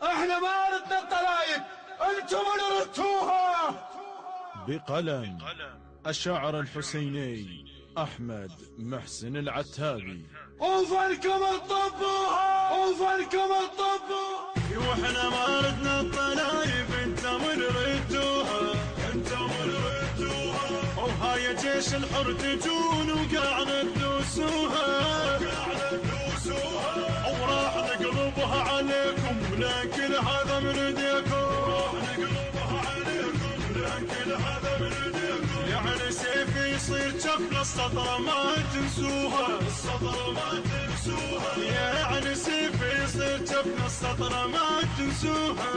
احنا ما ردنا الطلايب، انتم اللي ردتوها. بقلم الشاعر الحسيني أحمد محسن العتابي. وفنكم الطبوها، وفنكم الطبوها. واحنا ما ردنا الطلايب، انتم اللي ردتوها، انتم اللي ردتوها. وهاي جيش الحر تجون وقاعد تدوسوها، قاعد تدوسوها. وراح نقلبها عليكم لكن هذا من ايديكم، راح نقلبها عليكم لكن هذا من ايديكم. يعني سيفي يصير جفن السطر ما تنسوها، السطر ما تنسوها. يعني سيفي يصير جفن السطر ما تنسوها.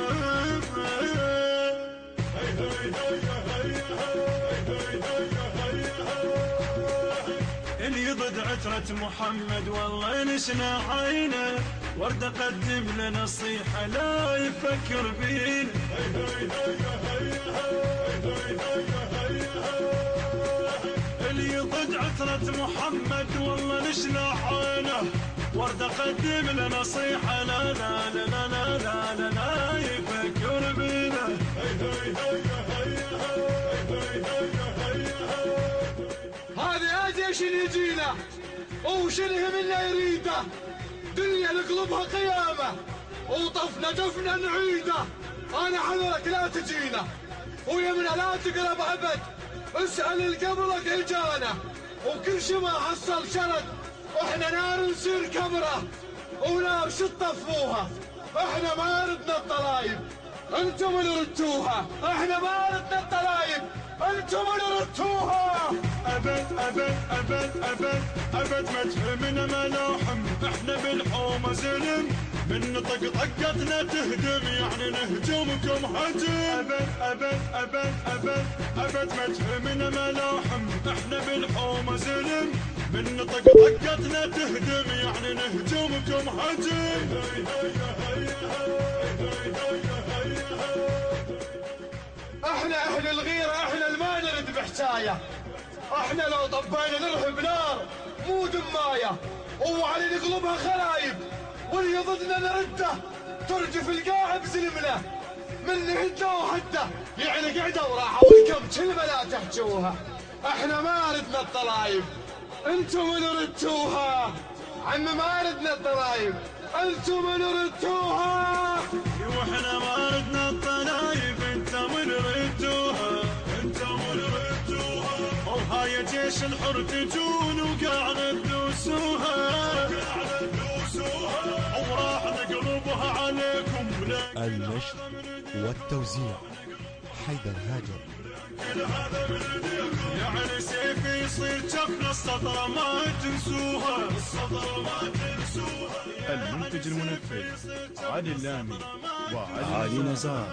اللي ضد عترة محمد والله نشنا عينه، ورد قدم لنا الصيحة لا يفكر بينا. اللي ضد عترة محمد والله نشنا عينه، ورد قدم لنا صيحة لا لا لا لا لا لا لا, لا يفكر بينا. هذا جيش يجينا وشنه منا يريده، دنيا نقلبها قيامة وطفنا جفنا نعيده. انا حذرك لا تجينا ويمنا لا تقرب ابد، اسأل اللي قبلك اجانا وكل شي ما حصل شرد. احنا نار نصير كبره ونار شو تطفوها. احنا ما ردنا الطلايب، انتم اللي ردتوها. احنا ما ردنا الطلايب، انتم اللي ردتوها. ابد ابد ابد ابد ابد ما تهمنا ملاحم، احنا بالحومه زلم، من نطق طقتنا تهدم يعني نهجمكم هجم. ابد ابد ابد ابد ابد ما تهمنا ملاحم، احنا بالحومه زلم، من نطق طقتنا تهدم يعني نهجمكم هجم. احنا اهل الغيرة، احنا اللي ما نرد بحكاية. احنا لو طبينا نرهب نار مو دماية، وعلي نقلبها خلايب، واللي ضدنا نرده ترجف القاع بزلمنا. من هده وهده يعني قعده وراحوا لكم كلمة لا تحجوها. احنا ما ردنا الطلايب، انتم اللي ردتوها. عم ما ردنا الطلايب، انتم اللي ردتوها. واحنا ما ردنا الطلايب، انتم اللي ردتوها، انتم اللي ردتوها. وهاي جيش الحر تجون وقاعد تدوسوها، قاعد تدوسوها. وراح نقلبها عليكم النشر والتوزيع حيدر هاجر. يعني سيفي يصير جفن السطر ما تنسوها، السطر ما تنسوها. المنتج المنفذ علي اللامي وعلي نزار.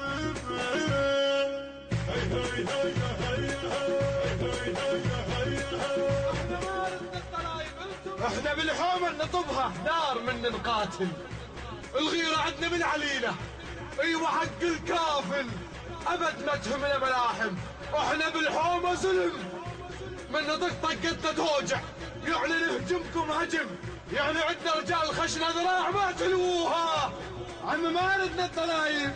احنا بالحومة نطبها نار من نقاتل، الغيرة عندنا من علينا. ايوه حق الكافل ابد ما تهمنا ملاحم، احنا بالحومة زلم، من نطق طقتنا توجع يعني نهجمكم هجم. يعني عندنا رجال خشنة ذراع ما تلووها. عم ما ردنا الطلايب،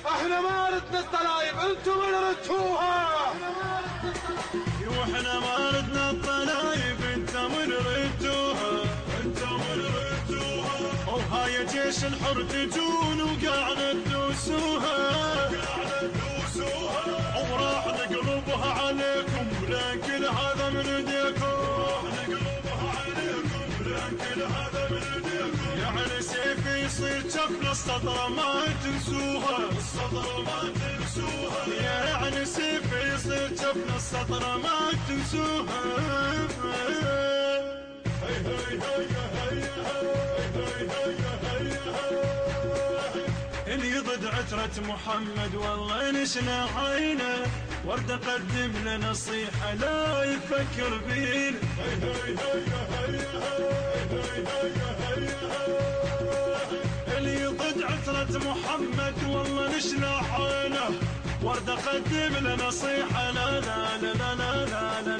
احنا ما ردنا الطلايب، انتم اللي ردتوها. واحنا ما ردنا الطلايب، انتم اللي ردتوها، انتم اللي ردتوها. وهاي جيش الحر تجون وقاعد تدوسوها، قاعد تدوسوها. وراح نقلبها عليكم لكن هذا من ايديكم، راح نقلبها عليكم لكن هذا من ايديكم. يعني سيفي يصير جفن السطر ما تنسوها، السطر ما تنسوها. يعني سيفي يصير جفن السطر ما تنسوها. اللي ضد عترة محمد والله نشنا عينه، ورد قدم لنا الصيحة لا يفكر بينا. اللي ضد عترة محمد والله نشنا عينه، ورد قدم لنا صيحة لا لا لا لا لا لا